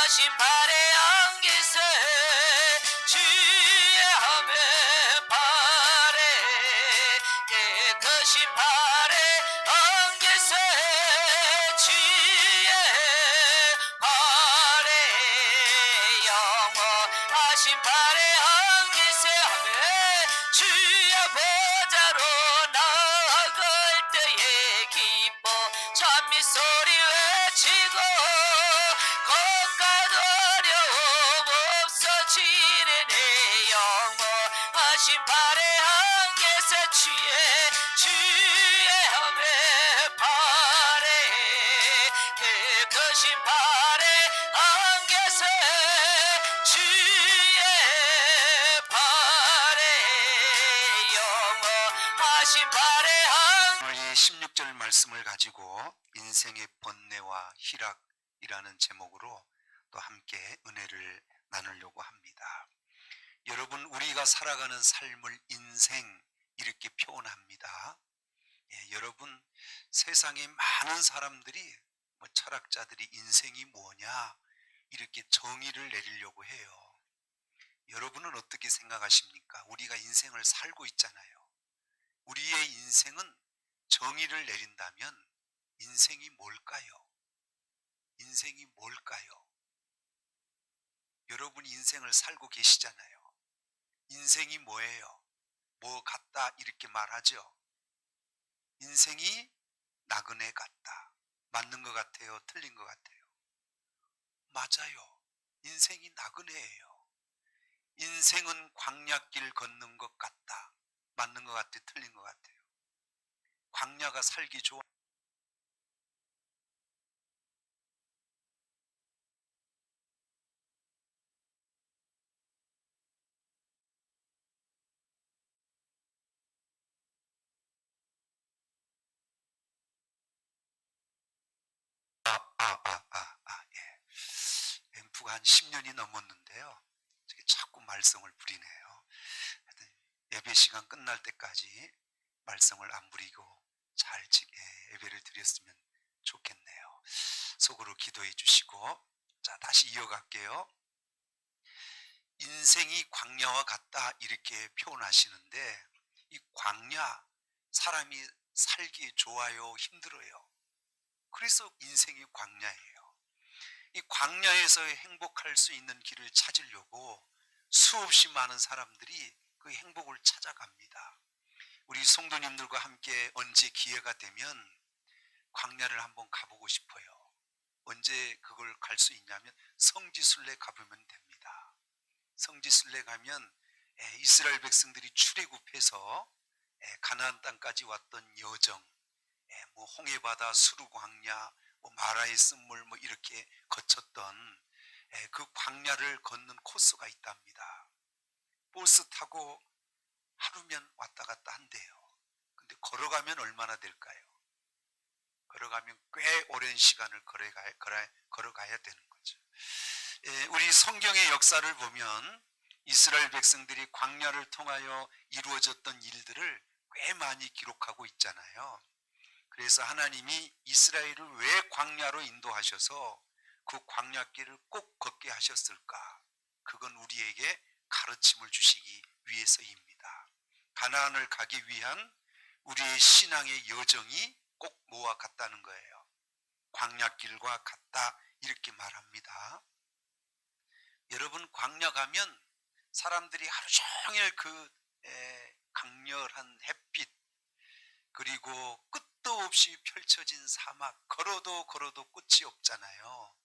하신 발의 안개새 주의 하면 발에 깨끗이 발의 안개새 주의 발에 영원하신 발의 안개새 하면 주의 보좌로 나아갈 때에 기뻐 찬미 소리 외치고 고가도 어려움 없어지네 영원하신 발의 안개새 주의 함에 발에 깨끗신 발의 안개새 주의 발에 영원하신 발의 오늘 이 16절 말씀을 가지고 인생의 번뇌와 희락이라는 제목으로 또 함께 은혜를 나누려고 합니다. 여러분, 우리가 살아가는 삶을 인생 이렇게 표현합니다. 여러분, 세상에 많은 사람들이 철학자들이 인생이 뭐냐 이렇게 정의를 내리려고 해요. 여러분은 어떻게 생각하십니까? 우리가 인생을 살고 있잖아요. 우리의 인생은 정의를 내린다면 인생이 뭘까요? 인생이 뭘까요? 여러분 인생을 살고 계시잖아요. 인생이 뭐예요? 뭐 같다 이렇게 말하죠. 인생이 나그네 같다. 맞는 것 같아요? 틀린 것 같아요? 맞아요. 인생이 나그네예요. 인생은 광야길 걷는 것 같다. 맞는 것 같아요? 틀린 것 같아요? 광야가 살기 좋아. 예. 앰프가 한 10년이 넘었는데요. 자꾸 말썽을 부리네요. 예배 시간 끝날 때까지 말썽을 안 부리고 잘 예배를 드렸으면 좋겠네요. 속으로 기도해 주시고, 자, 다시 이어갈게요. 인생이 광야와 같다 이렇게 표현하시는데, 이 광야, 사람이 살기 좋아요, 힘들어요? 그래서 인생이 광야예요. 이 광야에서 행복할 수 있는 길을 찾으려고 수없이 많은 사람들이 그 행복을 찾아갑니다. 우리 성도님들과 함께 언제 기회가 되면 광야를 한번 가보고 싶어요. 언제 그걸 갈 수 있냐면 성지순례 가보면 됩니다. 성지순례 가면 이스라엘 백성들이 출애굽해서 가나안 땅까지 왔던 여정, 뭐 홍해바다, 수르광야, 뭐 마라의 쓴물 이렇게 거쳤던 그 광야를 걷는 코스가 있답니다. 버스 타고 하루면 왔다 갔다 한대요. 근데 걸어가면 얼마나 될까요? 걸어가면 꽤 오랜 시간을 걸어가야 되는 거죠. 우리 성경의 역사를 보면 이스라엘 백성들이 광야를 통하여 이루어졌던 일들을 꽤 많이 기록하고 있잖아요. 그래서 하나님이 이스라엘을 왜 광야로 인도하셔서 그 광야길을 꼭 걷게 하셨을까? 그건 우리에게 가르침을 주시기 위해서입니다. 가나안을 가기 위한 우리의 신앙의 여정이 꼭 뭐와 같다는 거예요. 광야길과 같다 이렇게 말합니다. 여러분, 광야 가면 사람들이 하루 종일 그 강렬한 햇빛, 그리고 끝도 없이 펼쳐진 사막, 걸어도 끝이 없잖아요.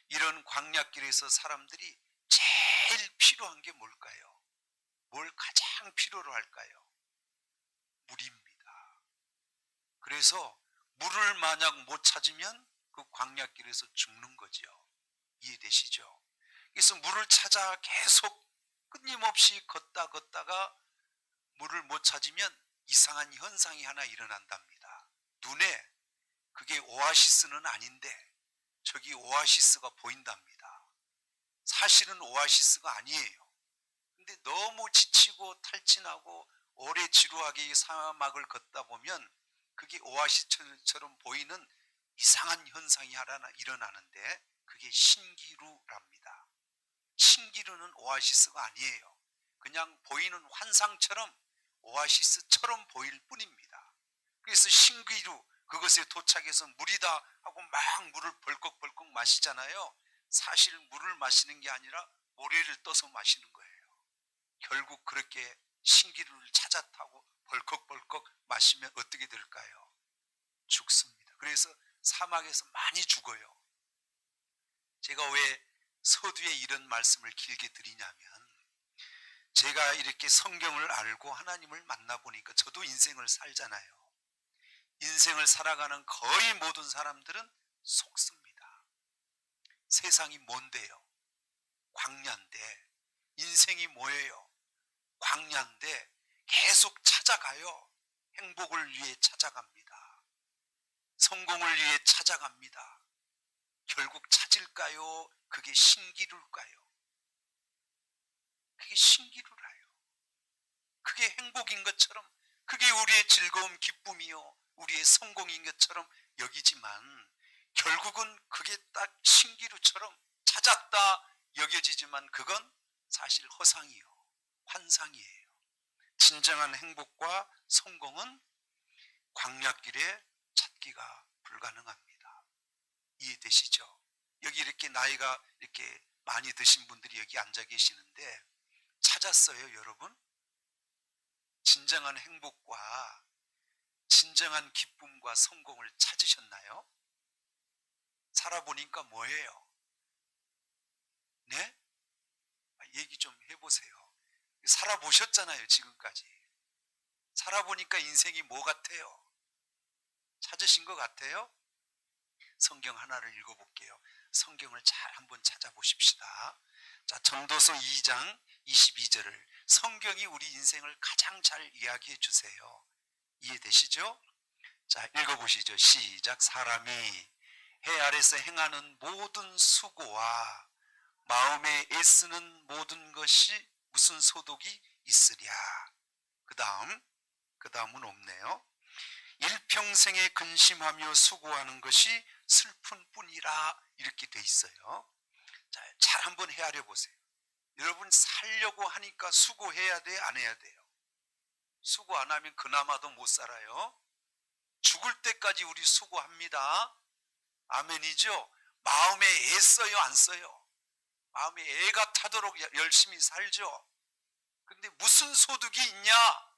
이런 광야길에서 사람들이 제일 필요한 게 뭘까요? 뭘 가장 필요로 할까요? 물입니다. 그래서 물을 만약 못 찾으면 그 광야길에서 죽는 거죠. 이해되시죠? 그래서 물을 찾아 계속 끊임없이 걷다가 물을 못 찾으면 이상한 현상이 하나 일어난답니다. 눈에 그게 오아시스는 아닌데 저기 오아시스가 보인답니다. 사실은 오아시스가 아니에요. 근데 너무 지치고 탈진하고 오래 지루하게 이 사막을 걷다 보면 그게 오아시스처럼 보이는 이상한 현상이 하나 일어나는데 그게 신기루랍니다. 신기루는 오아시스가 아니에요. 그냥 보이는 환상처럼 오아시스처럼 보일 뿐입니다. 그래서 신기루, 그것에 도착해서 물이다 하고 막 물을 벌컥벌컥 마시잖아요. 사실 물을 마시는 게 아니라 모래를 떠서 마시는 거예요. 결국 그렇게 신기루를 찾아 타고 벌컥벌컥 마시면 어떻게 될까요? 죽습니다. 그래서 사막에서 많이 죽어요. 제가 왜 서두에 이런 말씀을 길게 드리냐면, 제가 이렇게 성경을 알고 하나님을 만나보니까 저도 인생을 살잖아요. 인생을 살아가는 거의 모든 사람들은 속습니다. 세상이 뭔데요? 광야인데. 인생이 뭐예요? 광야인데 계속 찾아가요. 행복을 위해 찾아갑니다. 성공을 위해 찾아갑니다. 결국 찾을까요? 그게 신기루일까요? 그게 신기루라요. 그게 행복인 것처럼, 그게 우리의 즐거움, 기쁨이요, 우리의 성공인 것처럼 여기지만 결국은 그게 딱 신기루처럼 찾았다 여겨지지만 그건 사실 허상이요, 환상이에요. 진정한 행복과 성공은 광야길에 찾기가 불가능합니다. 이해되시죠? 여기 이렇게 나이가 이렇게 많이 드신 분들이 여기 앉아 계시는데 찾았어요, 여러분? 진정한 행복과 진정한 기쁨과 성공을 찾으셨나요? 살아보니까 뭐예요? 네? 얘기 좀 해보세요. 살아보셨잖아요, 지금까지. 살아보니까 인생이 뭐 같아요? 찾으신 것 같아요? 성경 하나를 읽어볼게요. 성경을 잘 한번 찾아보십시다. 자, 전도서 2장 22절을, 성경이 우리 인생을 가장 잘 이야기해 주세요. 이해되시죠? 자, 읽어보시죠. 시작. 사람이 해 아래서 행하는 모든 수고와 마음에 애쓰는 모든 것이 무슨 소득이 있으랴. 그 다음은 없네요. 일평생에 근심하며 수고하는 것이 슬픈 뿐이라, 이렇게 돼 있어요. 자, 잘 한번 헤아려 보세요. 여러분, 살려고 하니까 수고해야 돼, 안 해야 돼요? 수고 안 하면 그나마도 못 살아요. 죽을 때까지 우리 수고합니다. 아멘이죠? 마음에 애써요, 안 써요? 마음에 애가 타도록 열심히 살죠. 근데 무슨 소득이 있냐?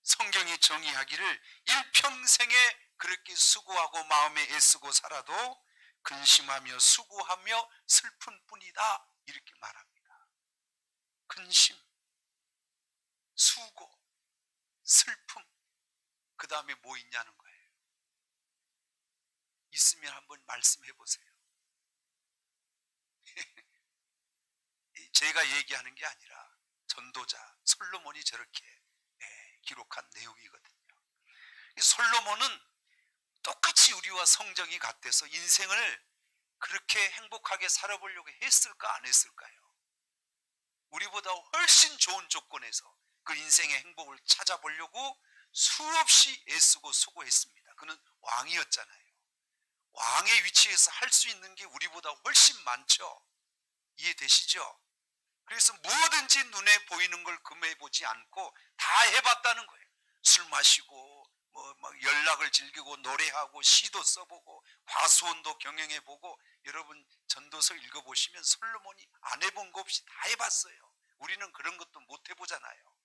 성경이 정의하기를 일평생에 그렇게 수고하고 마음에 애쓰고 살아도 근심하며 수고하며 슬픈 뿐이다, 이렇게 말합니다. 근심, 수고, 슬픔, 그 다음에 뭐 있냐는 거예요. 있으면 한번 말씀해 보세요. 제가 얘기하는 게 아니라 전도자 솔로몬이 저렇게 기록한 내용이거든요. 솔로몬은 똑같이 우리와 성정이 같아서 인생을 그렇게 행복하게 살아보려고 했을까, 안 했을까요? 우리보다 훨씬 좋은 조건에서 그 인생의 행복을 찾아보려고 수없이 애쓰고 수고했습니다. 그는 왕이었잖아요. 왕의 위치에서 할 수 있는 게 우리보다 훨씬 많죠. 이해되시죠? 그래서 뭐든지 눈에 보이는 걸 금해보지 않고 다 해봤다는 거예요. 술 마시고 막 연락을 즐기고 노래하고 시도 써보고 과수원도 경영해보고. 여러분, 전도서 읽어보시면 솔로몬이 안 해본 거 없이 다 해봤어요. 우리는 그런 것도 못 해보잖아요.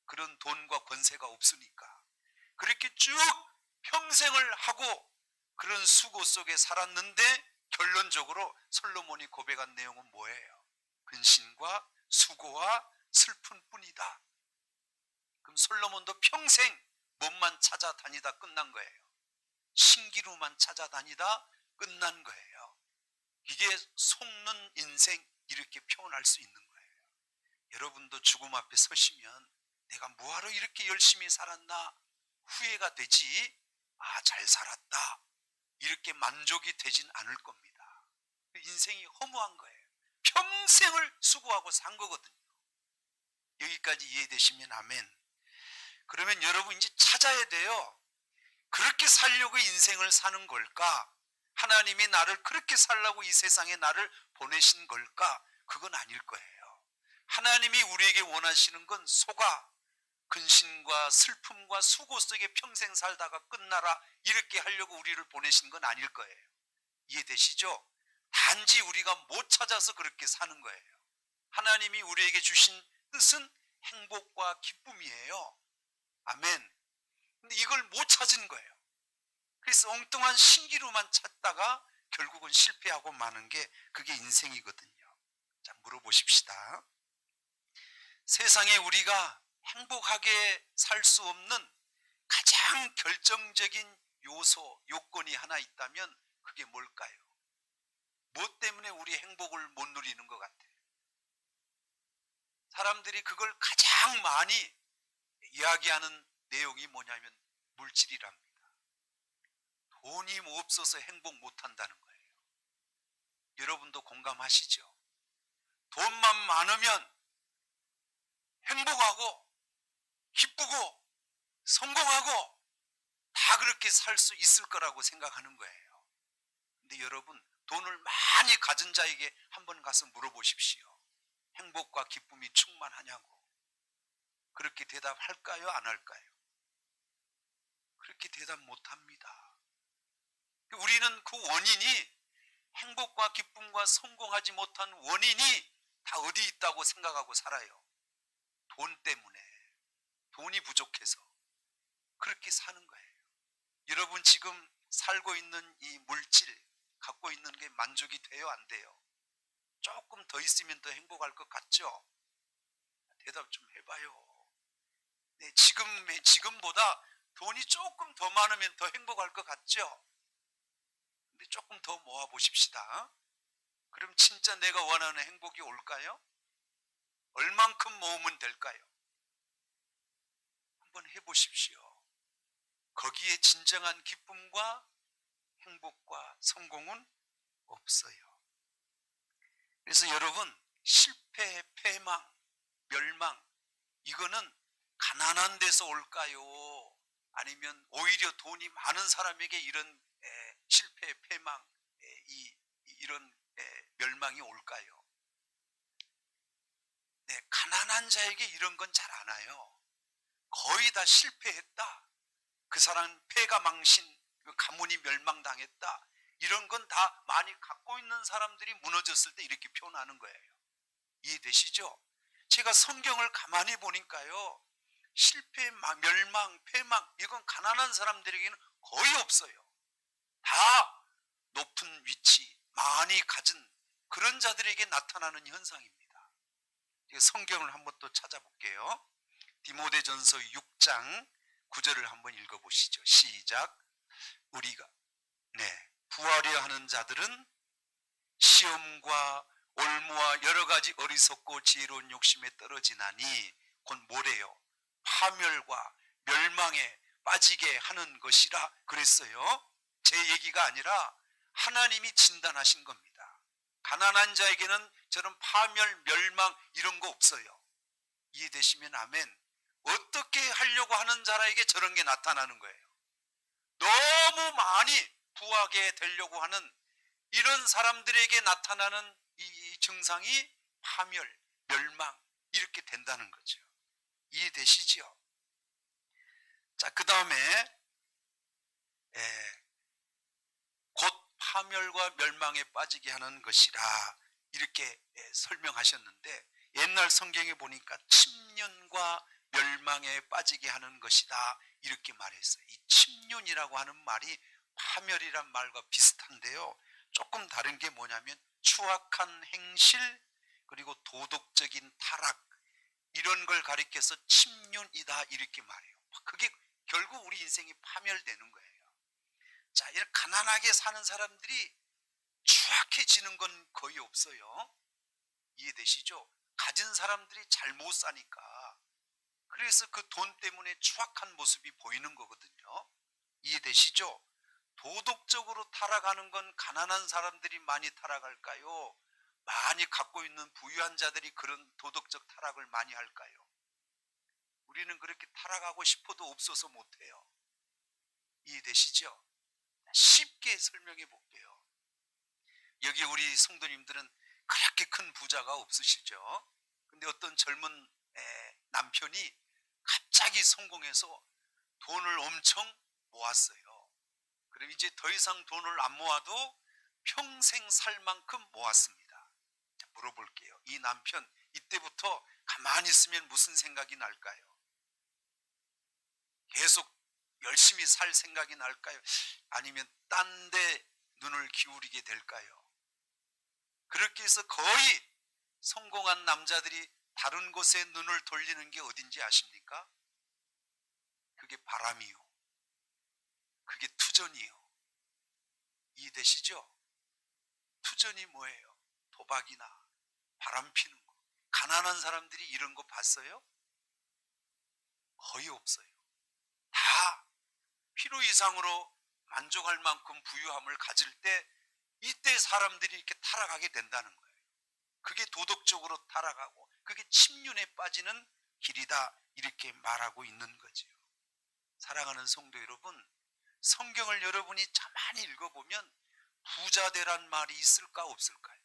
그런 돈과 권세가 없으니까. 그렇게 쭉 평생을 하고 그런 수고 속에 살았는데 결론적으로 솔로몬이 고백한 내용은 뭐예요? 근심과 수고와 슬픈 뿐이다. 그럼 솔로몬도 평생 몸만 찾아다니다 끝난 거예요. 신기루만 찾아다니다 끝난 거예요. 이게 속는 인생, 이렇게 표현할 수 있는 거예요. 여러분도 죽음 앞에 서시면 내가 뭐하러 이렇게 열심히 살았나 후회가 되지, 잘 살았다, 이렇게 만족이 되진 않을 겁니다. 인생이 허무한 거예요. 평생을 수고하고 산 거거든요. 여기까지 이해되시면 아멘. 그러면 여러분 이제 찾아야 돼요. 그렇게 살려고 인생을 사는 걸까? 하나님이 나를 그렇게 살라고 이 세상에 나를 보내신 걸까? 그건 아닐 거예요. 하나님이 우리에게 원하시는 건 소가 근심과 슬픔과 수고 속에 평생 살다가 끝나라 이렇게 하려고 우리를 보내신 건 아닐 거예요. 이해되시죠? 단지 우리가 못 찾아서 그렇게 사는 거예요. 하나님이 우리에게 주신 뜻은 행복과 기쁨이에요. 아멘. 근데 이걸 못 찾은 거예요. 그래서 엉뚱한 신기루만 찾다가 결국은 실패하고 마는 게 그게 인생이거든요. 자, 물어보십시다. 세상에 우리가 행복하게 살 수 없는 가장 결정적인 요소, 요건이 하나 있다면 그게 뭘까요? 무엇 때문에 우리 행복을 못 누리는 것 같아요? 사람들이 그걸 가장 많이 이야기하는 내용이 뭐냐면 물질이랍니다. 돈이 없어서 행복 못 한다는 거예요. 여러분도 공감하시죠? 돈만 많으면 행복하고 기쁘고 성공하고 다 그렇게 살 수 있을 거라고 생각하는 거예요. 근데 여러분, 돈을 많이 가진 자에게 한번 가서 물어보십시오. 행복과 기쁨이 충만하냐고. 그렇게 대답할까요? 안 할까요? 그렇게 대답 못 합니다. 우리는 그 원인이, 행복과 기쁨과 성공하지 못한 원인이 다 어디 있다고 생각하고 살아요. 돈 때문에, 돈이 부족해서 그렇게 사는 거예요. 여러분 지금 살고 있는 이 물질 갖고 있는 게 만족이 돼요? 안 돼요? 조금 더 있으면 더 행복할 것 같죠? 대답 좀 해봐요. 네, 지금보다 돈이 조금 더 많으면 더 행복할 것 같죠? 근데 조금 더 모아 보십시다. 그럼 진짜 내가 원하는 행복이 올까요? 얼만큼 모으면 될까요? 한번 해보십시오. 거기에 진정한 기쁨과 행복과 성공은 없어요. 그래서 여러분, 실패, 패망, 멸망, 이거는 가난한 데서 올까요? 아니면 오히려 돈이 많은 사람에게 이런 실패, 패망, 이런 멸망이 올까요? 네, 가난한 자에게 이런 건 잘 안 와요. 거의 다 실패했다, 그 사람 폐가 망신, 가문이 멸망당했다, 이런 건 다 많이 갖고 있는 사람들이 무너졌을 때 이렇게 표현하는 거예요. 이해되시죠? 제가 성경을 가만히 보니까요, 실패, 멸망, 패망, 이건 가난한 사람들에게는 거의 없어요. 다 높은 위치, 많이 가진 그런 자들에게 나타나는 현상입니다. 성경을 한번 또 찾아볼게요. 디모데전서 6장 9절을 한번 읽어보시죠. 시작. 우리가 부하려 하는 자들은 시험과 올무와 여러 가지 어리석고 지혜로운 욕심에 떨어지나니 곧 뭐래요? 파멸과 멸망에 빠지게 하는 것이라 그랬어요. 제 얘기가 아니라 하나님이 진단하신 겁니다. 가난한 자에게는 저런 파멸, 멸망 이런 거 없어요. 이해되시면 아멘. 어떻게 하려고 하는 자에게 저런 게 나타나는 거예요. 너무 많이 부하게 되려고 하는 이런 사람들에게 나타나는 이 증상이 파멸, 멸망 이렇게 된다는 거죠. 이해되시죠? 자, 그 다음에 곧 파멸과 멸망에 빠지게 하는 것이라 이렇게 설명하셨는데, 옛날 성경에 보니까 침륜과 멸망에 빠지게 하는 것이다 이렇게 말했어요. 이 침륜이라고 하는 말이 파멸이란 말과 비슷한데요, 조금 다른 게 뭐냐면 추악한 행실 그리고 도덕적인 타락 이런 걸 가리켜서 침륜이다 이렇게 말해요. 그게 결국 우리 인생이 파멸되는 거예요. 자, 이렇게 가난하게 사는 사람들이 추악해지는 건 거의 없어요. 이해되시죠? 가진 사람들이 잘 못 사니까, 그래서 그 돈 때문에 추악한 모습이 보이는 거거든요. 이해되시죠? 도덕적으로 타락하는 건 가난한 사람들이 많이 타락할까요? 많이 갖고 있는 부유한 자들이 그런 도덕적 타락을 많이 할까요? 우리는 그렇게 타락하고 싶어도 없어서 못해요. 이해되시죠? 쉽게 설명해 볼게요. 여기 우리 성도님들은 그렇게 큰 부자가 없으시죠? 근데 어떤 젊은 남편이 갑자기 성공해서 돈을 엄청 모았어요. 그럼 이제 더 이상 돈을 안 모아도 평생 살 만큼 모았습니다. 자, 물어볼게요. 이 남편 이때부터 가만히 있으면 무슨 생각이 날까요? 계속 열심히 살 생각이 날까요? 아니면 딴 데 눈을 기울이게 될까요? 그렇게 해서 거의 성공한 남자들이 다른 곳에 눈을 돌리는 게 어딘지 아십니까? 그게 바람이요. 그게 투전이요. 이해되시죠? 투전이 뭐예요? 도박이나 바람 피는 거. 가난한 사람들이 이런 거 봤어요? 거의 없어요. 다 필요 이상으로 만족할 만큼 부유함을 가질 때 이때 사람들이 이렇게 타락하게 된다는 거예요. 그게 도덕적으로 타락하고 그게 침륜에 빠지는 길이다 이렇게 말하고 있는 거지요. 사랑하는 성도 여러분, 성경을 여러분이 가만히 읽어보면 부자되란 말이 있을까 없을까요?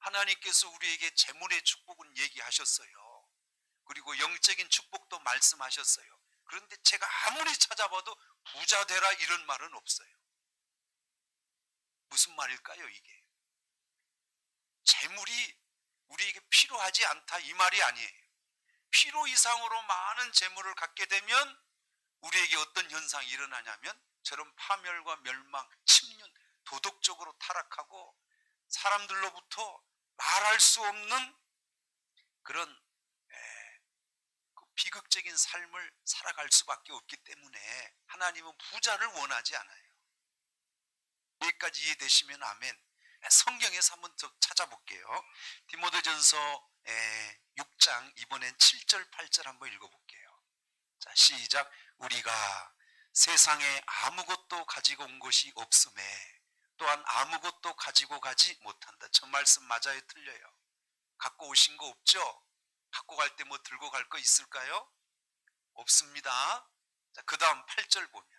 하나님께서 우리에게 재물의 축복은 얘기하셨어요. 그리고 영적인 축복도 말씀하셨어요. 그런데 제가 아무리 찾아봐도 부자되라 이런 말은 없어요. 무슨 말일까요 이게? 재물이 우리에게 필요하지 않다 이 말이 아니에요. 필요 이상으로 많은 재물을 갖게 되면 우리에게 어떤 현상이 일어나냐면 저런 파멸과 멸망, 침륜, 도덕적으로 타락하고 사람들로부터 말할 수 없는 그런 비극적인 삶을 살아갈 수밖에 없기 때문에 하나님은 부자를 원하지 않아요. 여기까지 이해되시면 아멘. 성경에서 한번 더 찾아볼게요. 디모데전서 6장 이번엔 7절 8절 한번 읽어볼게요. 자, 시작. 우리가 세상에 아무것도 가지고 온 것이 없음에 또한 아무것도 가지고 가지 못한다. 저 말씀 맞아요 틀려요? 갖고 오신 거 없죠? 갖고 갈 때 뭐 들고 갈 거 있을까요? 없습니다. 자, 그 다음 8절 보면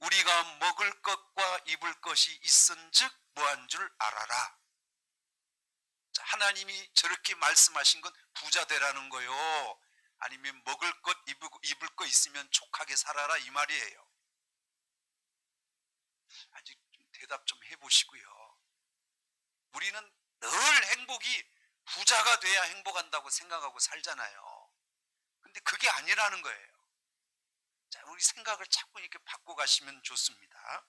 우리가 먹을 것과 입을 것이 있은즉 뭐한 줄 알아라. 자, 하나님이 저렇게 말씀하신 건 부자 되라는 거요, 아니면 먹을 것 입을 것 있으면 족하게 살아라 이 말이에요. 아직 좀 대답 좀 해보시고요. 우리는 늘 행복이 부자가 돼야 행복한다고 생각하고 살잖아요. 근데 그게 아니라는 거예요. 자, 우리 생각을 자꾸 이렇게 바꿔 가시면 좋습니다.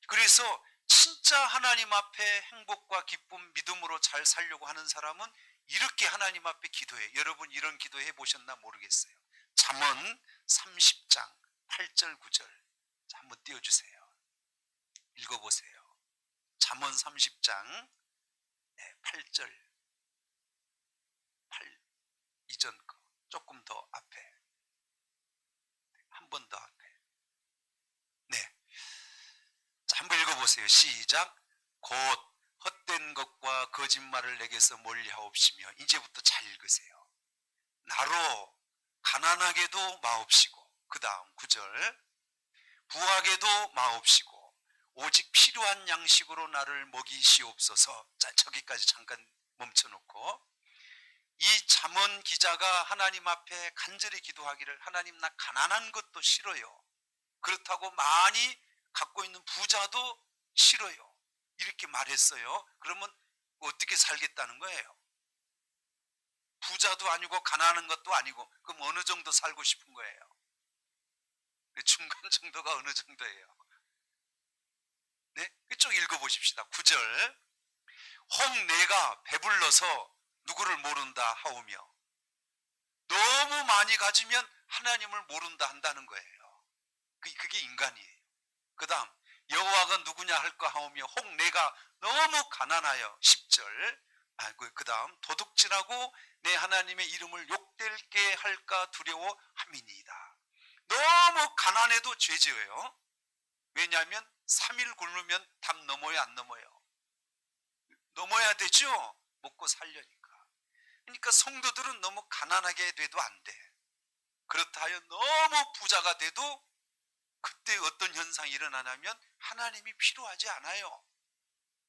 그래서 진짜 하나님 앞에 행복과 기쁨, 믿음으로 잘 살려고 하는 사람은 이렇게 하나님 앞에 기도해요. 여러분 이런 기도 해보셨나 모르겠어요. 잠언 30장 8절 9절 자, 한번 띄워주세요. 읽어보세요. 잠언 30장 8절 8 이전 거 조금 더 앞에 한 번 더 앞에. 네. 자, 한번 읽어보세요. 시작. 곧 헛된 것과 거짓말을 내게서 멀리하옵시며. 이제부터 잘 읽으세요. 나로 가난하게도 마옵시고, 그 다음 9절 부하게도 마옵시고 오직 필요한 양식으로 나를 먹이시옵소서. 자, 저기까지 잠깐 멈춰놓고 이 잠언 기자가 하나님 앞에 간절히 기도하기를 하나님 나 가난한 것도 싫어요. 그렇다고 많이 갖고 있는 부자도 싫어요. 이렇게 말했어요. 그러면 어떻게 살겠다는 거예요? 부자도 아니고 가난한 것도 아니고 그럼 어느 정도 살고 싶은 거예요? 중간 정도가 어느 정도예요? 네? 그쪽 읽어보십시다. 9절 혹 내가 배불러서 누구를 모른다 하오며. 너무 많이 가지면 하나님을 모른다 한다는 거예요. 그게 인간이에요. 그 다음 여호와가 누구냐 할까 하오며 혹 내가 너무 가난하여 10절 그 다음 도둑질하고 내 하나님의 이름을 욕되게 할까 두려워 함이니이다. 너무 가난해도 죄지어요. 왜냐하면 3일 굶으면 답 넘어요 안 넘어요? 넘어야 되죠. 먹고 살려니까. 그러니까 성도들은 너무 가난하게 돼도 안 돼. 그렇다 하여 너무 부자가 돼도 그때 어떤 현상이 일어나냐면 하나님이 필요하지 않아요.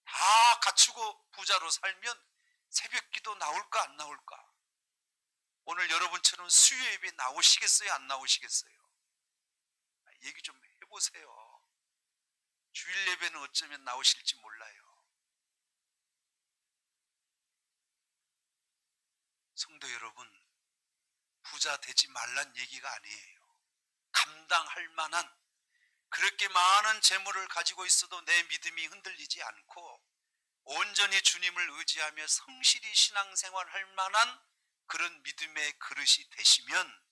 다 갖추고 부자로 살면 새벽기도 나올까 안 나올까? 오늘 여러분처럼 수요 예배 나오시겠어요? 안 나오시겠어요? 얘기 좀 해보세요. 주일 예배는 어쩌면 나오실지 몰라요. 성도 여러분, 부자 되지 말란 얘기가 아니에요. 감당할 만한, 그렇게 많은 재물을 가지고 있어도 내 믿음이 흔들리지 않고 온전히 주님을 의지하며 성실히 신앙생활할 만한 그런 믿음의 그릇이 되시면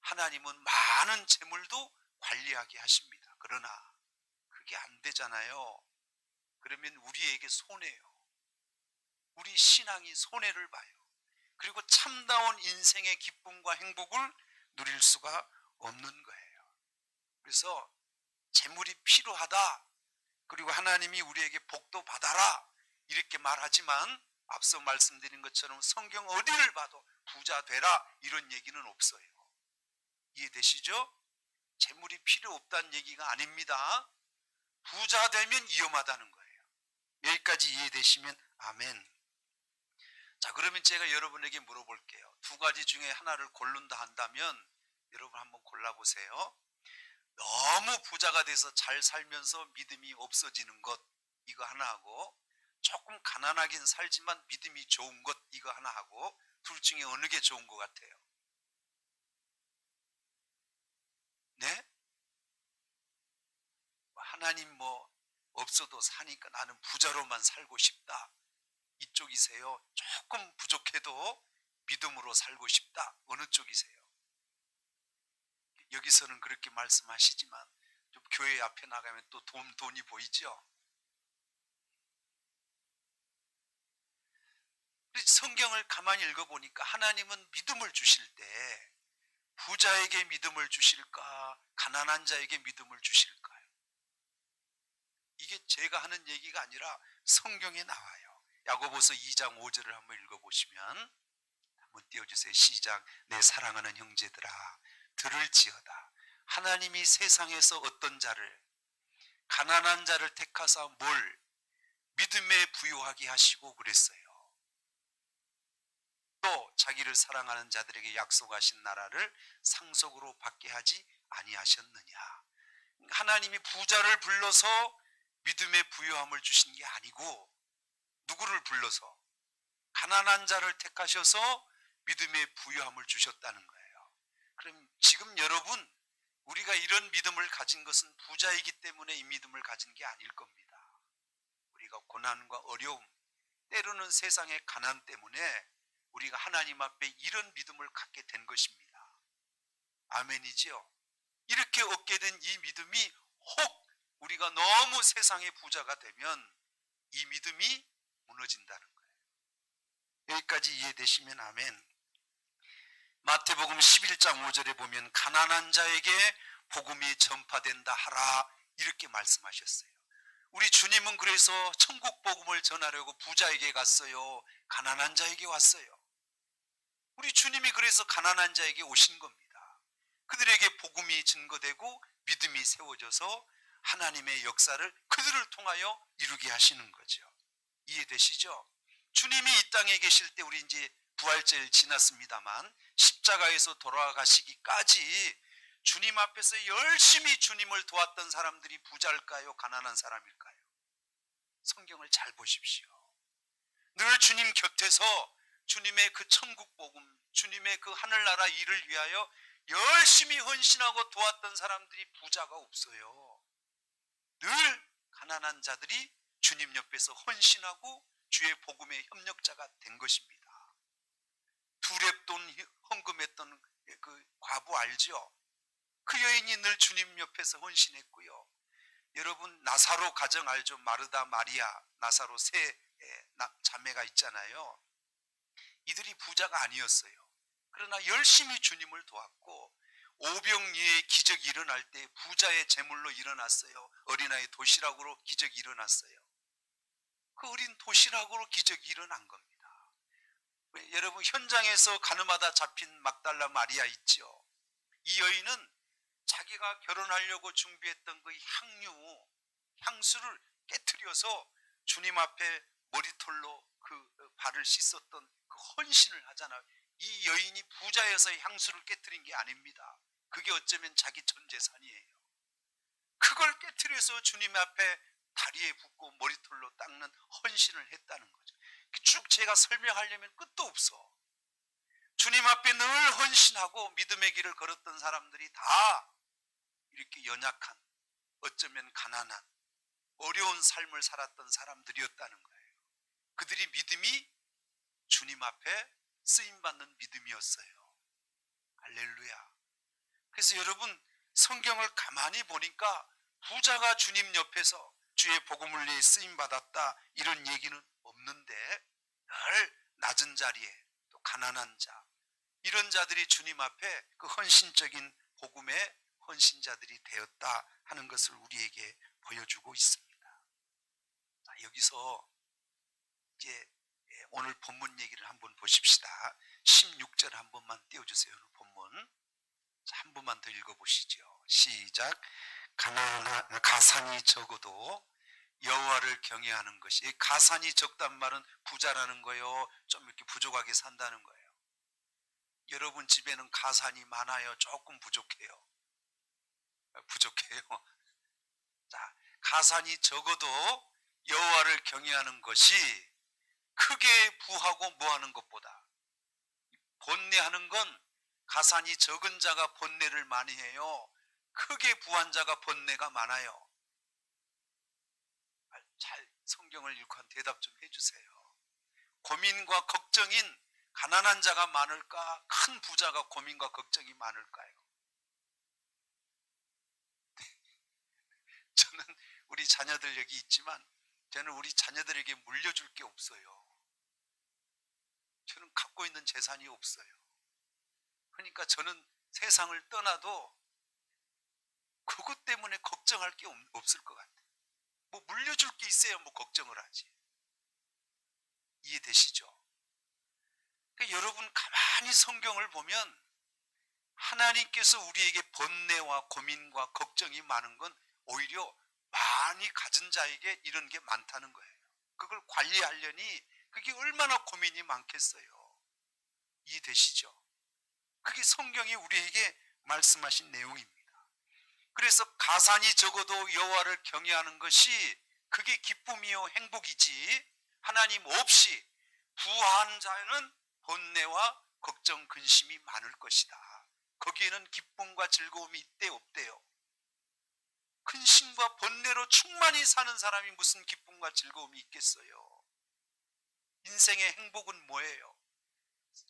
하나님은 많은 재물도 관리하게 하십니다. 그러나 그게 안 되잖아요. 그러면 우리에게 손해요. 우리 신앙이 손해를 봐요. 그리고 참다운 인생의 기쁨과 행복을 누릴 수가 없는 거예요. 그래서 재물이 필요하다, 그리고 하나님이 우리에게 복도 받아라 이렇게 말하지만 앞서 말씀드린 것처럼 성경 어디를 봐도 부자 되라 이런 얘기는 없어요. 이해되시죠? 재물이 필요 없다는 얘기가 아닙니다. 부자 되면 위험하다는 거예요. 여기까지 이해되시면 아멘. 자, 그러면 제가 여러분에게 물어볼게요. 두 가지 중에 하나를 고른다 한다면 여러분 한번 골라보세요. 너무 부자가 돼서 잘 살면서 믿음이 없어지는 것, 이거 하나 하고, 조금 가난하긴 살지만 믿음이 좋은 것, 이거 하나 하고, 둘 중에 어느 게 좋은 것 같아요? 네? 하나님 뭐 없어도 사니까 나는 부자로만 살고 싶다, 이쪽이세요? 조금 부족해도 믿음으로 살고 싶다, 어느 쪽이세요? 여기서는 그렇게 말씀하시지만 좀 교회 앞에 나가면 또 돈이 보이죠? 성경을 가만히 읽어보니까 하나님은 믿음을 주실 때 부자에게 믿음을 주실까, 가난한 자에게 믿음을 주실까요? 이게 제가 하는 얘기가 아니라 성경에 나와요. 야고보서 2장 5절을 한번 읽어보시면, 한번 띄워주세요. 시작. 내 사랑하는 형제들아, 들을지어다. 하나님이 세상에서 어떤 자를, 가난한 자를 택하사 뭘 믿음에 부유하게 하시고 그랬어요. 또 자기를 사랑하는 자들에게 약속하신 나라를 상속으로 받게 하지 아니하셨느냐. 하나님이 부자를 불러서 믿음의 부유함을 주신 게 아니고, 누구를 불러서? 가난한 자를 택하셔서 믿음의 부유함을 주셨다는 거예요. 그럼 지금 여러분, 우리가 이런 믿음을 가진 것은 부자이기 때문에 이 믿음을 가진 게 아닐 겁니다. 우리가 고난과 어려움, 때로는 세상의 가난 때문에 우리가 하나님 앞에 이런 믿음을 갖게 된 것입니다. 아멘이지요? 이렇게 얻게 된 이 믿음이 혹 우리가 너무 세상의 부자가 되면 이 믿음이 무너진다는 거예요. 여기까지 이해되시면 아멘. 마태복음 11장 5절에 보면 가난한 자에게 복음이 전파된다 하라, 이렇게 말씀하셨어요. 우리 주님은 그래서 천국 복음을 전하려고 부자에게 갔어요? 가난한 자에게 왔어요? 우리 주님이 그래서 가난한 자에게 오신 겁니다. 그들에게 복음이 증거되고 믿음이 세워져서 하나님의 역사를 그들을 통하여 이루게 하시는 거죠. 이해되시죠? 주님이 이 땅에 계실 때, 우리 이제 부활절 지났습니다만 십자가에서 돌아가시기까지 주님 앞에서 열심히 주님을 도왔던 사람들이 부자일까요? 가난한 사람일까요? 성경을 잘 보십시오. 늘 주님 곁에서 주님의 그 천국 복음, 주님의 그 하늘나라 일을 위하여 열심히 헌신하고 도왔던 사람들이 부자가 없어요. 늘 가난한 자들이 주님 옆에서 헌신하고 주의 복음의 협력자가 된 것입니다. 두렙돈 헌금했던 그 과부 알죠? 그 여인이 늘 주님 옆에서 헌신했고요. 여러분, 나사로 가정 알죠? 마르다, 마리아, 나사로 세 자매가 있잖아요. 이들이 부자가 아니었어요. 그러나 열심히 주님을 도왔고, 오병이의 기적이 일어날 때 부자의 제물로 일어났어요. 어린아이 도시락으로 기적이 일어났어요. 그 어린 도시락으로 기적이 일어난 겁니다. 여러분, 현장에서 가늠하다 잡힌 막달라 마리아 있죠? 이 여인은 자기가 결혼하려고 준비했던 그 향수를 깨트려서 주님 앞에 머리털로 그 발을 씻었던 그 헌신을 하잖아요. 이 여인이 부자여서 향수를 깨트린 게 아닙니다. 그게 어쩌면 자기 전 재산이에요. 그걸 깨트려서 주님 앞에 다리에 붓고 머리털로 닦는 헌신을 했다는 거죠. 쭉 제가 설명하려면 끝도 없어. 주님 앞에 늘 헌신하고 믿음의 길을 걸었던 사람들이 다 이렇게 연약한, 어쩌면 가난한, 어려운 삶을 살았던 사람들이었다는 거예요. 그들이 믿음이 주님 앞에 쓰임받는 믿음이었어요. 할렐루야. 그래서 여러분, 성경을 가만히 보니까 부자가 주님 옆에서 주의 복음을 위해 쓰임받았다 이런 얘기는 없는데, 늘 낮은 자리에 또 가난한 자, 이런 자들이 주님 앞에 그 헌신적인 복음의 헌신자들이 되었다 하는 것을 우리에게 보여주고 있습니다. 자, 여기서 이제 오늘 본문 얘기를 한번 보십시다. 16절 한 번만 띄워주세요. 오늘 본문. 자, 한 번만 더 읽어보시죠. 시작. 가산이 적어도 여호와를 경외하는 것이, 가산이 적단 말은 부자라는 거예요, 좀 이렇게 부족하게 산다는 거예요. 여러분 집에는 가산이 많아요, 조금 부족해요? 부족해요. 자, 가산이 적어도 여호와를 경외하는 것이 크게 부하고 뭐하는 것보다, 번뇌하는 건 가산이 적은 자가 번뇌를 많이 해요. 크게 부한 자가 번뇌가 많아요. 잘 성경을 읽고 한 대답 좀 해주세요. 고민과 걱정인 가난한 자가 많을까, 큰 부자가 고민과 걱정이 많을까요? 저는 우리 자녀들 여기 있지만 저는 우리 자녀들에게 물려줄 게 없어요. 저는 갖고 있는 재산이 없어요. 그러니까 저는 세상을 떠나도 그것 때문에 걱정할 게 없을 것 같아요. 뭐 물려줄 게 있어야 뭐 걱정을 하지. 이해되시죠? 그러니까 여러분 가만히 성경을 보면 하나님께서 우리에게 번뇌와 고민과 걱정이 많은 건 오히려 많이 가진 자에게 이런 게 많다는 거예요. 그걸 관리하려니 그게 얼마나 고민이 많겠어요. 이해되시죠? 그게 성경이 우리에게 말씀하신 내용입니다. 그래서 가산이 적어도 여호와를 경외하는 것이 그게 기쁨이요 행복이지, 하나님 없이 부한 자는 번뇌와 걱정 근심이 많을 것이다. 거기에는 기쁨과 즐거움이 있대 없대요? 근심과 번뇌로 충만히 사는 사람이 무슨 기쁨과 즐거움이 있겠어요? 인생의 행복은 뭐예요?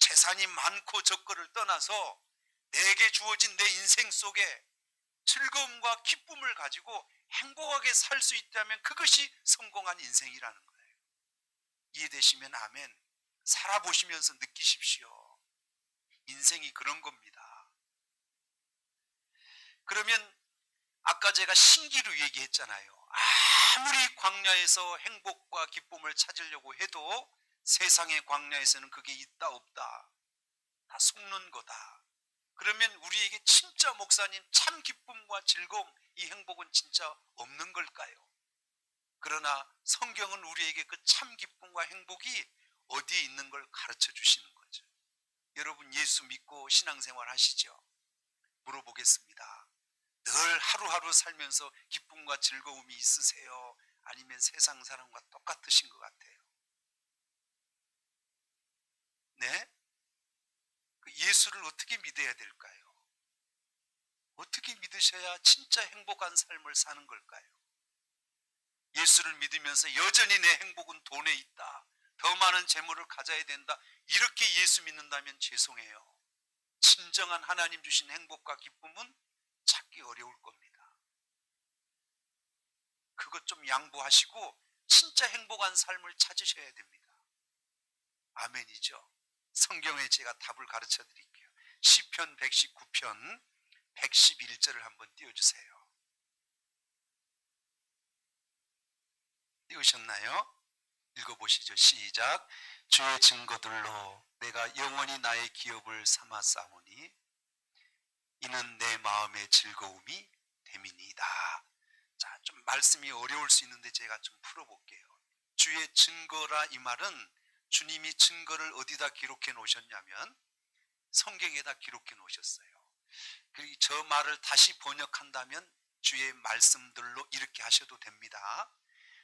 재산이 많고 적고를 떠나서 내게 주어진 내 인생 속에 즐거움과 기쁨을 가지고 행복하게 살 수 있다면 그것이 성공한 인생이라는 거예요. 이해되시면 아멘. 살아보시면서 느끼십시오. 인생이 그런 겁니다. 그러면 아까 제가 신기루 얘기했잖아요. 아무리 광야에서 행복과 기쁨을 찾으려고 해도 세상의 광야에서는 그게 있다 없다, 다 속는 거다. 그러면 우리에게 진짜 목사님 참 기쁨과 즐거움, 이 행복은 진짜 없는 걸까요? 그러나 성경은 우리에게 그 참 기쁨과 행복이 어디에 있는 걸 가르쳐 주시는 거죠. 여러분 예수 믿고 신앙생활 하시죠? 물어보겠습니다. 늘 하루하루 살면서 기쁨과 즐거움이 있으세요? 아니면 세상 사람과 똑같으신 것 같아요? 네? 예수를 어떻게 믿어야 될까요? 어떻게 믿으셔야 진짜 행복한 삶을 사는 걸까요? 예수를 믿으면서 여전히 내 행복은 돈에 있다, 더 많은 재물을 가져야 된다, 이렇게 예수 믿는다면 죄송해요. 진정한 하나님 주신 행복과 기쁨은 찾기 어려울 겁니다. 그것 좀 양보하시고 진짜 행복한 삶을 찾으셔야 됩니다. 아멘이죠? 성경에 제가 답을 가르쳐 드릴게요. 시편 119편 111절을 한번 띄워주세요. 띄우셨나요? 읽어보시죠. 시작. 주의 증거들로 내가 영원히 나의 기업을 삼았사오니 이는 내 마음의 즐거움이 됨이니이다. 자, 좀 말씀이 어려울 수 있는데 제가 좀 풀어볼게요. 주의 증거라 이 말은 주님이 증거를 어디다 기록해 놓으셨냐면 성경에다 기록해 놓으셨어요. 그리고 저 말을 다시 번역한다면 주의 말씀들로 이렇게 하셔도 됩니다.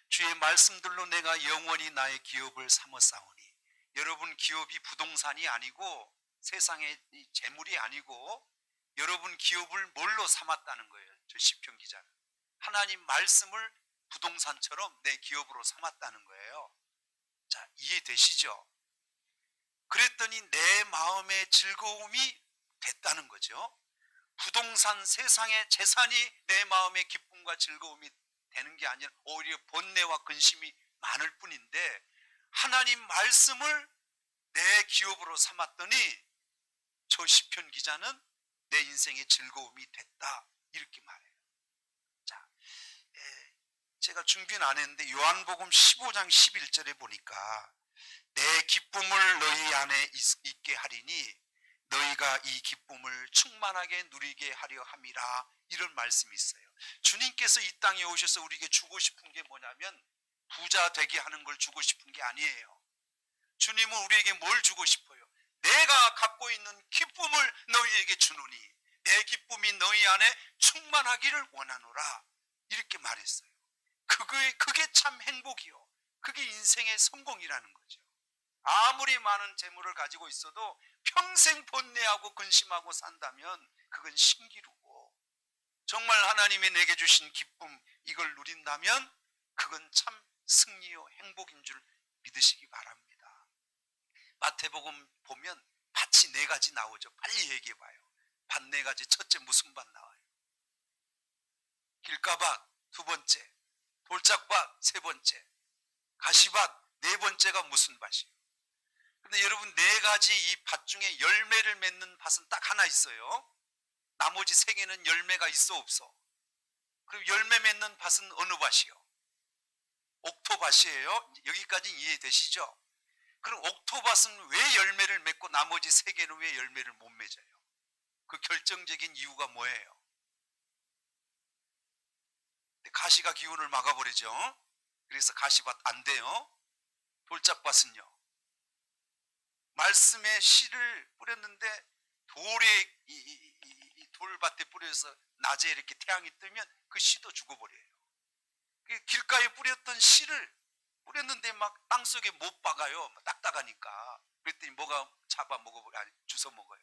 주의 말씀들로 내가 영원히 나의 기업을 삼았사오니. 여러분 기업이 부동산이 아니고 세상의 재물이 아니고 여러분 기업을 뭘로 삼았다는 거예요. 저 시편 기자는 하나님 말씀을 부동산처럼 내 기업으로 삼았다는 거예요. 자, 이해되시죠? 그랬더니 내 마음의 즐거움이 됐다는 거죠. 부동산 세상의 재산이 내 마음의 기쁨과 즐거움이 되는 게 아니라 오히려 번뇌와 근심이 많을 뿐인데 하나님 말씀을 내 기업으로 삼았더니 저 시편 기자는 내 인생의 즐거움이 됐다 이렇게 말해요. 자, 제가 준비는 안 했는데 요한복음 15장 11절에 보니까 내 기쁨을 너희 안에 있게 하리니 너희가 이 기쁨을 충만하게 누리게 하려 함이라 이런 말씀이 있어요. 주님께서 이 땅에 오셔서 우리에게 주고 싶은 게 뭐냐면 부자 되게 하는 걸 주고 싶은 게 아니에요. 주님은 우리에게 뭘 주고 싶어요? 내가 갖고 있는 기쁨을 너희에게 주노니 내 기쁨이 너희 안에 충만하기를 원하노라 이렇게 말했어요. 그게 참 행복이요. 그게 인생의 성공이라는 거죠. 아무리 많은 재물을 가지고 있어도 평생 번뇌하고 근심하고 산다면 그건 신기루고 정말 하나님이 내게 주신 기쁨 이걸 누린다면 그건 참 승리요 행복인 줄 믿으시기 바랍니다. 마태복음 보면 밭이 4가지 나오죠. 빨리 얘기해 봐요. 밭 4가지. 첫째 무슨 밭 나와요? 길가밭 2번째, 돌짝밭 3번째, 가시밭 4번째가 무슨 밭이에요? 근데 여러분 4가지 이 밭 중에 열매를 맺는 밭은 딱 하나 있어요. 나머지 3개는 열매가 있어 없어? 그럼 열매 맺는 밭은 어느 밭이요? 옥토밭이에요. 여기까지 이해되시죠? 그럼 옥토밭은 왜 열매를 맺고 나머지 3개는 왜 열매를 못 맺어요? 그 결정적인 이유가 뭐예요? 가시가 기운을 막아버리죠. 그래서 가시밭 안 돼요. 돌짝밭은요, 말씀의 씨를 뿌렸는데 돌에 이 돌밭에 뿌려서 낮에 이렇게 태양이 뜨면 그 씨도 죽어버려요. 길가에 뿌렸던 씨를 뿌렸는데 막 땅속에 못 박아요. 딱딱하니까. 그랬더니 뭐가 잡아 먹어버려, 아니 주워 먹어요.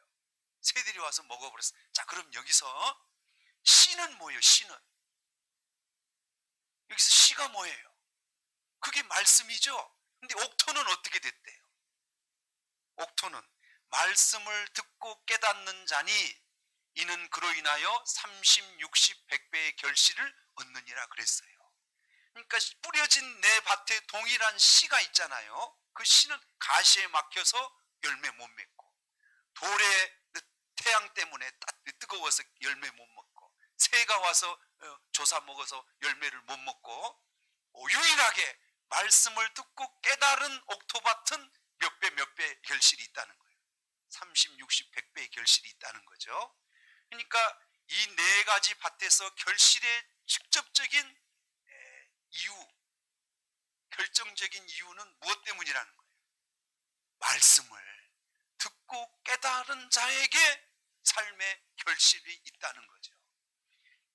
새들이 와서 먹어버렸어. 자, 그럼 여기서 씨는 뭐예요? 씨는 여기서 씨가 뭐예요? 그게 말씀이죠. 근데 옥토는 어떻게 됐대요? 옥토는 말씀을 듣고 깨닫는 자니 이는 그로 인하여 30, 60, 100배의 결실을 얻느니라 그랬어요. 그러니까 뿌려진 내 밭에 동일한 씨가 있잖아요. 그 씨는 가시에 막혀서 열매 못 맺고, 돌에 태양 때문에 뜨거워서 열매 못 먹고, 새가 와서 조사 먹어서 열매를 못 먹고, 유일하게 말씀을 듣고 깨달은 옥토밭은 몇 배 결실이 있다는 거예요. 30, 60, 100배의 결실이 있다는 거죠. 그러니까 이 4가지 밭에서 결실의 직접적인 이유, 결정적인 이유는 무엇 때문이라는 거예요? 말씀을 듣고 깨달은 자에게 삶의 결실이 있다는 거죠.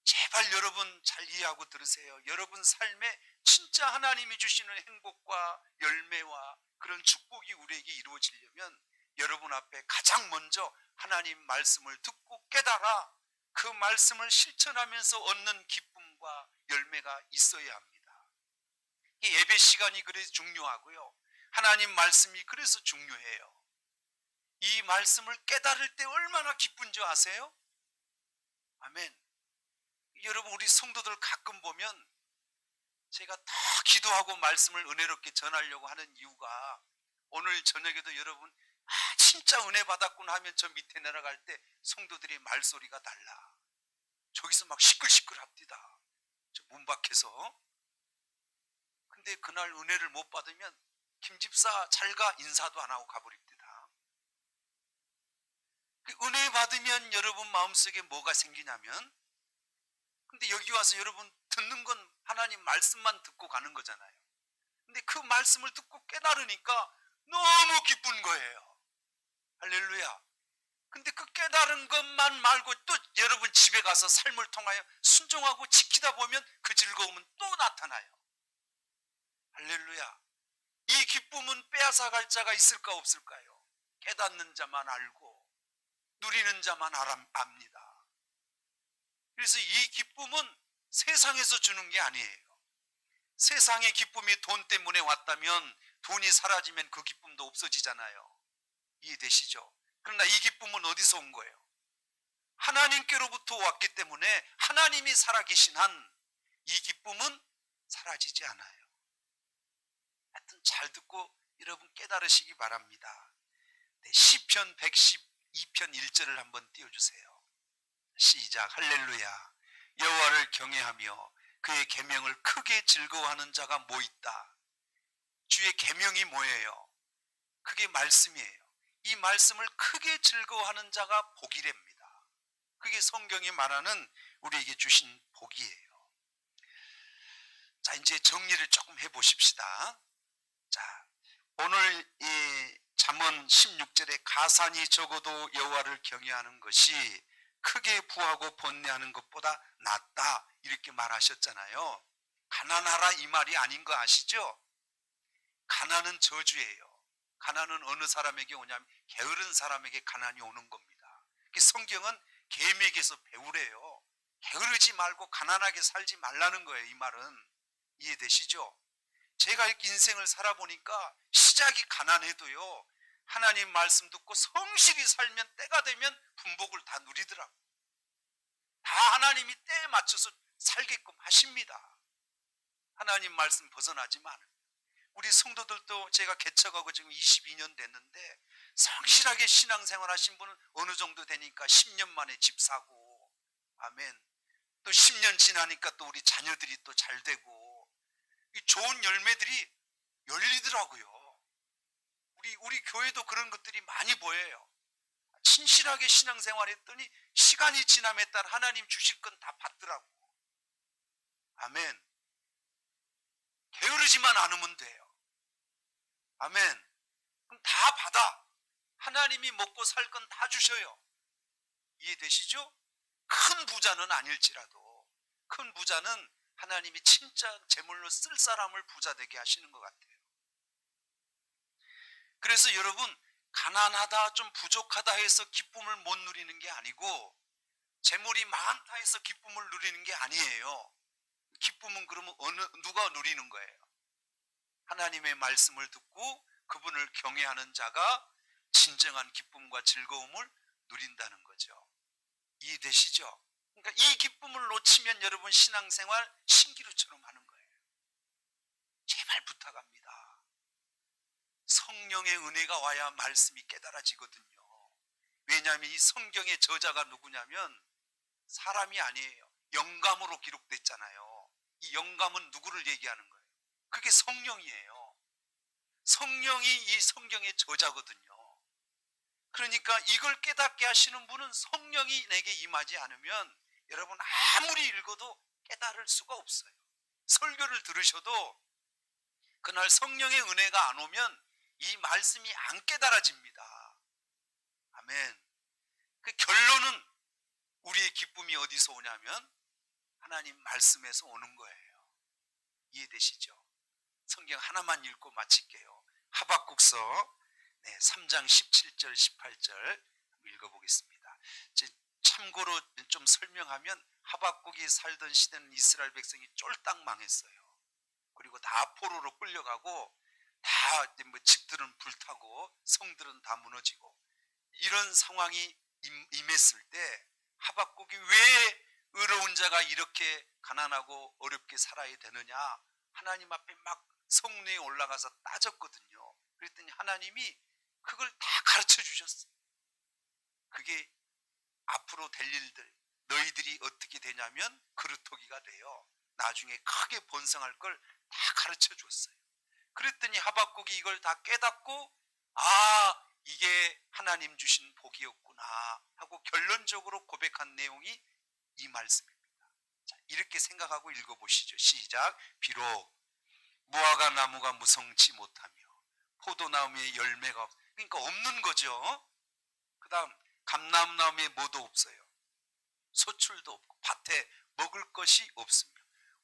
제발 여러분 잘 이해하고 들으세요. 여러분 삶에 진짜 하나님이 주시는 행복과 열매와 그런 축복이 우리에게 이루어지려면 여러분 앞에 가장 먼저 하나님 말씀을 듣고 깨달아 그 말씀을 실천하면서 얻는 기쁨과 열매가 있어야 합니다. 이 예배 시간이 그래서 중요하고요. 하나님 말씀이 그래서 중요해요. 이 말씀을 깨달을 때 얼마나 기쁜지 아세요? 아멘. 여러분 우리 성도들 가끔 보면 제가 다 기도하고 말씀을 은혜롭게 전하려고 하는 이유가 오늘 저녁에도 여러분 진짜 은혜 받았구나 하면 저 밑에 내려갈 때 성도들의 말소리가 달라. 저기서 막 시끌시끌 합디다. 저 문 밖에서. 근데 그날 은혜를 못 받으면 김집사 잘가 인사도 안 하고 가버립니다. 은혜 받으면 여러분 마음속에 뭐가 생기냐면, 근데 여기 와서 여러분 듣는 건 하나님 말씀만 듣고 가는 거잖아요. 근데 그 말씀을 듣고 깨달으니까 너무 기쁜 거예요. 할렐루야. 근데 그 깨달은 것만 말고 또 여러분 집에 가서 삶을 통하여 순종하고 지키다 보면 그 즐거움은 또 나타나요. 할렐루야. 이 기쁨은 빼앗아갈 자가 있을까 없을까요? 깨닫는 자만 알고 누리는 자만 압니다. 그래서 이 기쁨은 세상에서 주는 게 아니에요. 세상의 기쁨이 돈 때문에 왔다면 돈이 사라지면 그 기쁨도 없어지잖아요. 이해되시죠? 그러나 이 기쁨은 어디서 온 거예요? 하나님께로부터 왔기 때문에 하나님이 살아계신 한 이 기쁨은 사라지지 않아요. 하여튼 잘 듣고 여러분 깨달으시기 바랍니다. 네, 시편 112편 1절을 한번 띄워주세요. 시작. 할렐루야. 여호와를 경외하며 그의 계명을 크게 즐거워하는 자가 뭐 있다. 주의 계명이 뭐예요? 그게 말씀이에요. 이 말씀을 크게 즐거워하는 자가 복이랍니다. 그게 성경이 말하는 우리에게 주신 복이에요. 자, 이제 정리를 조금 해보십시다. 자, 오늘 이 잠언 16절에 가산이 적어도 여호와를 경외하는 것이 크게 부하고 번뇌하는 것보다 낫다 이렇게 말하셨잖아요. 가난하라 이 말이 아닌 거 아시죠? 가난은 저주예요. 가난은 어느 사람에게 오냐면 게으른 사람에게 가난이 오는 겁니다. 성경은 계명에서 배우래요. 게으르지 말고 가난하게 살지 말라는 거예요. 이 말은 이해되시죠? 제가 이렇게 인생을 살아보니까 시작이 가난해도요, 하나님 말씀 듣고 성실히 살면 때가 되면 분복을 다 누리더라고요. 다 하나님이 때에 맞춰서 살게끔 하십니다. 하나님 말씀 벗어나지만 우리 성도들도 제가 개척하고 지금 22년 됐는데 성실하게 신앙생활 하신 분은 어느 정도 되니까 10년 만에 집 사고, 아멘. 또 10년 지나니까 또 우리 자녀들이 또 잘 되고 이 좋은 열매들이 열리더라고요. 우리 교회도 그런 것들이 많이 보여요. 신실하게 신앙생활 했더니 시간이 지남에 따라 하나님 주실 건 다 받더라고. 아멘. 게으르지만 않으면 돼요. 아멘. 그럼 다 받아. 하나님이 먹고 살 건 다 주셔요. 이해되시죠? 큰 부자는 아닐지라도 큰 부자는 하나님이 진짜 재물로 쓸 사람을 부자 되게 하시는 것 같아요. 그래서 여러분, 가난하다 좀 부족하다 해서 기쁨을 못 누리는 게 아니고 재물이 많다 해서 기쁨을 누리는 게 아니에요. 기쁨은 그러면 누가 누리는 거예요? 하나님의 말씀을 듣고 그분을 경외하는 자가 진정한 기쁨과 즐거움을 누린다는 거죠. 이해되시죠? 그러니까 이 기쁨을 놓치면 여러분 신앙생활 신기루처럼 하는 거예요. 제발 부탁합니다. 성령의 은혜가 와야 말씀이 깨달아지거든요. 왜냐하면 이 성경의 저자가 누구냐면 사람이 아니에요. 영감으로 기록됐잖아요. 이 영감은 누구를 얘기하는 거예요? 그게 성령이에요. 성령이 이 성경의 저자거든요. 그러니까 이걸 깨닫게 하시는 분은 성령이 내게 임하지 않으면 여러분 아무리 읽어도 깨달을 수가 없어요. 설교를 들으셔도 그날 성령의 은혜가 안 오면 이 말씀이 안 깨달아집니다. 아멘. 그 결론은 우리의 기쁨이 어디서 오냐면 하나님 말씀에서 오는 거예요. 이해되시죠? 성경 하나만 읽고 마칠게요. 하박국서 3장 17절 18절 읽어보겠습니다. 참고로 좀 설명하면 하박국이 살던 시대는 이스라엘 백성이 쫄딱 망했어요. 그리고 다 포로로 끌려가고 다 집들은 불타고 성들은 다 무너지고 이런 상황이 임했을 때 하박국이 왜 의로운 자가 이렇게 가난하고 어렵게 살아야 되느냐 하나님 앞에 막 성내에 올라가서 따졌거든요. 그랬더니 하나님이 그걸 다 가르쳐 주셨어요. 그게 앞으로 될 일들 너희들이 어떻게 되냐면 그루터기가 돼요. 나중에 크게 번성할 걸 다 가르쳐 줬어요. 그랬더니 하박국이 이걸 다 깨닫고 이게 하나님 하나님 주신 복이었구나 하고 결론적으로 고백한 내용이 이 말씀입니다. 자, 이렇게 생각하고 읽어보시죠. 시작. 비록 무화과 나무가 무성치 못하며 포도나무에 열매가 그러니까 없는 거죠. 그 다음 감람나무에 뭐도 없어요. 소출도 없고 밭에 먹을 것이 없으며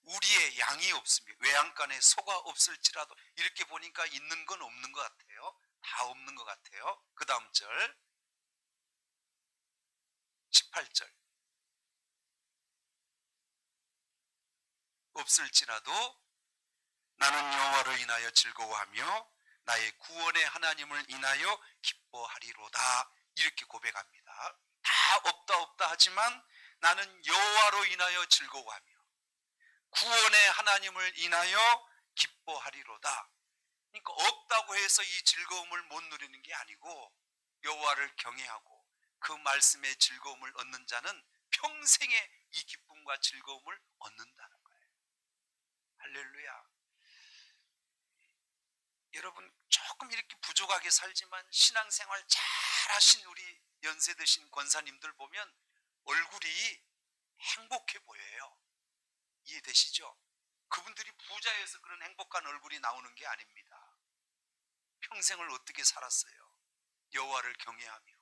우리의 양이 없으며 외양간에 소가 없을지라도 이렇게 보니까 있는 건 없는 것 같아요. 다 없는 것 같아요. 그 다음 절 18절 없을지라도 나는 여호와를 인하여 즐거워하며 나의 구원의 하나님을 인하여 기뻐하리로다 이렇게 고백합니다. 다 없다 하지만 나는 여호와로 인하여 즐거워하며 구원의 하나님을 인하여 기뻐하리로다. 그러니까 없다고 해서 이 즐거움을 못 누리는 게 아니고 여호와를 경외하고 그 말씀의 즐거움을 얻는 자는 평생에 이 기쁨과 즐거움을 얻는다는 거예요. 할렐루야. 여러분 조금 이렇게 부족하게 살지만 신앙생활 잘 하신 우리 연세 드신 권사님들 보면 얼굴이 행복해 보여요. 이해되시죠? 그분들이 부자여서 그런 행복한 얼굴이 나오는 게 아닙니다. 평생을 어떻게 살았어요? 여호와를 경외하며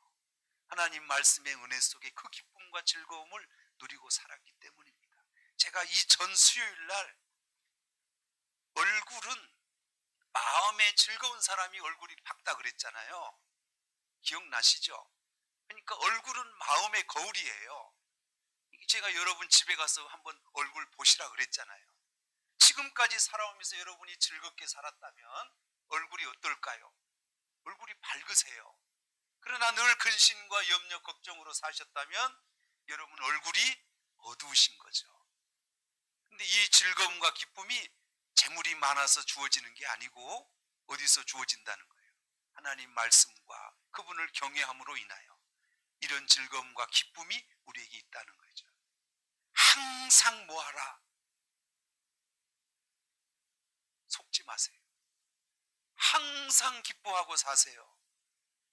하나님 말씀의 은혜 속에 그 기쁨과 즐거움을 누리고 살았기 때문입니다. 제가 이 전 수요일 날 얼굴은 마음에 즐거운 사람이 얼굴이 밝다 그랬잖아요. 기억나시죠? 그러니까 얼굴은 마음의 거울이에요. 제가 여러분 집에 가서 한번 얼굴 보시라 그랬잖아요. 지금까지 살아오면서 여러분이 즐겁게 살았다면 얼굴이 어떨까요? 얼굴이 밝으세요. 그러나 늘 근심과 염려 걱정으로 사셨다면 여러분 얼굴이 어두우신 거죠. 근데 이 즐거움과 기쁨이 재물이 많아서 주어지는 게 아니고 어디서 주어진다는 거예요? 하나님 말씀과 그분을 경외함으로 인하여 이런 즐거움과 기쁨이 우리에게 있다는 거죠. 항상 뭐하라? 속지 마세요. 항상 기뻐하고 사세요.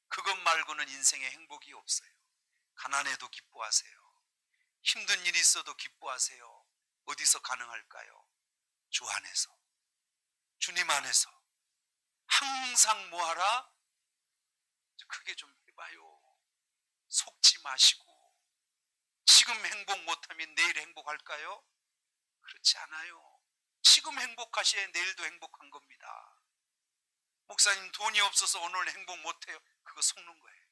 그것 말고는 인생에 행복이 없어요. 가난해도 기뻐하세요. 힘든 일이 있어도 기뻐하세요. 어디서 가능할까요? 주 안에서, 주님 안에서 항상 뭐하라? 크게 좀 해봐요. 속지 마시고 지금 행복 못하면 내일 행복할까요? 그렇지 않아요. 지금 행복하셔야 내일도 행복한 겁니다. 목사님 돈이 없어서 오늘 행복 못해요. 그거 속는 거예요.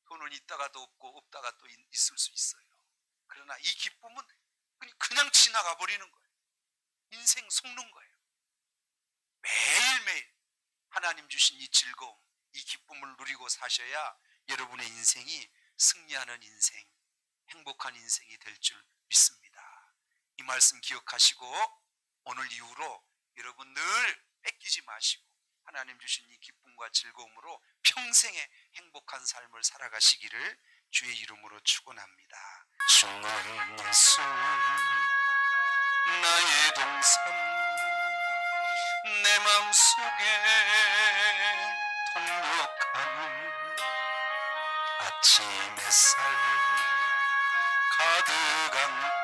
돈은 있다가도 없고 없다가 또 있을 수 있어요. 그러나 이 기쁨은 그냥 지나가 버리는 거예요. 인생 속는 거예요. 매일매일 하나님 주신 이 즐거움, 이 기쁨을 누리고 사셔야 여러분의 인생이 승리하는 인생, 행복한 인생이 될 줄 믿습니다. 이 말씀 기억하시고 오늘 이후로 여러분 늘 뺏기지 마시고 하나님 주신 이 기쁨과 즐거움으로 평생의 행복한 삶을 살아가시기를 주의 이름으로 축원합니다. 주는 예수 나의 동산 내 맘속에 통역하는 아침 햇살 가득한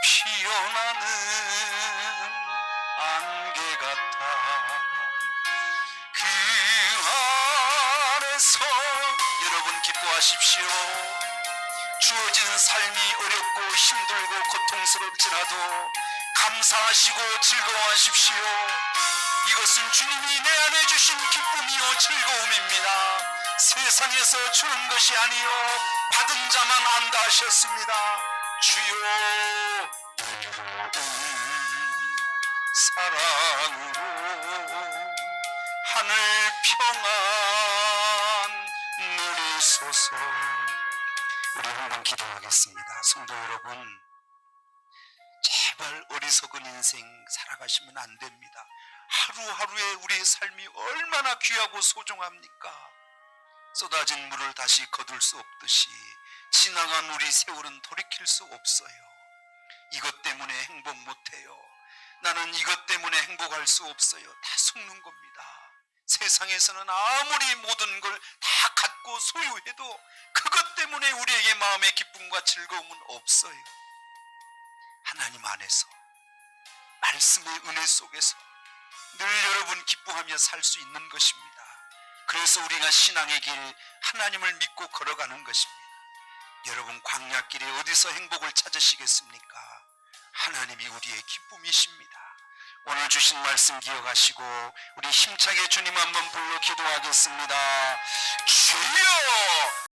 피어나는 안개 같아 그 안에서 여러분 기뻐하십시오. 주어진 삶이 어렵고 힘들고 고통스럽지라도 감사하시고 즐거워하십시오. 이것은 주님이 내 안에 주신 기쁨이요 즐거움입니다. 세상에서 주는 것이 아니요 받은 자만 안다 하셨습니다. 주여 사랑으로 하늘 평안 누리소서. 우리 한번 기도하겠습니다. 성도 여러분, 제발 어리석은 인생 살아가시면 안 됩니다. 하루하루의 우리의 삶이 얼마나 귀하고 소중합니까? 쏟아진 물을 다시 거둘 수 없듯이 지나간 우리 세월은 돌이킬 수 없어요. 이것 때문에 행복 못해요. 나는 이것 때문에 행복할 수 없어요. 다 속는 겁니다. 세상에서는 아무리 모든 걸 다 갖고 소유해도 그것 때문에 우리에게 마음의 기쁨과 즐거움은 없어요. 하나님 안에서, 말씀의 은혜 속에서 늘 여러분 기뻐하며 살 수 있는 것입니다. 그래서 우리가 신앙의 길, 하나님을 믿고 걸어가는 것입니다. 여러분, 광야길에 어디서 행복을 찾으시겠습니까? 하나님이 우리의 기쁨이십니다. 오늘 주신 말씀 기억하시고 우리 힘차게 주님 한번 불러 기도하겠습니다. 주여!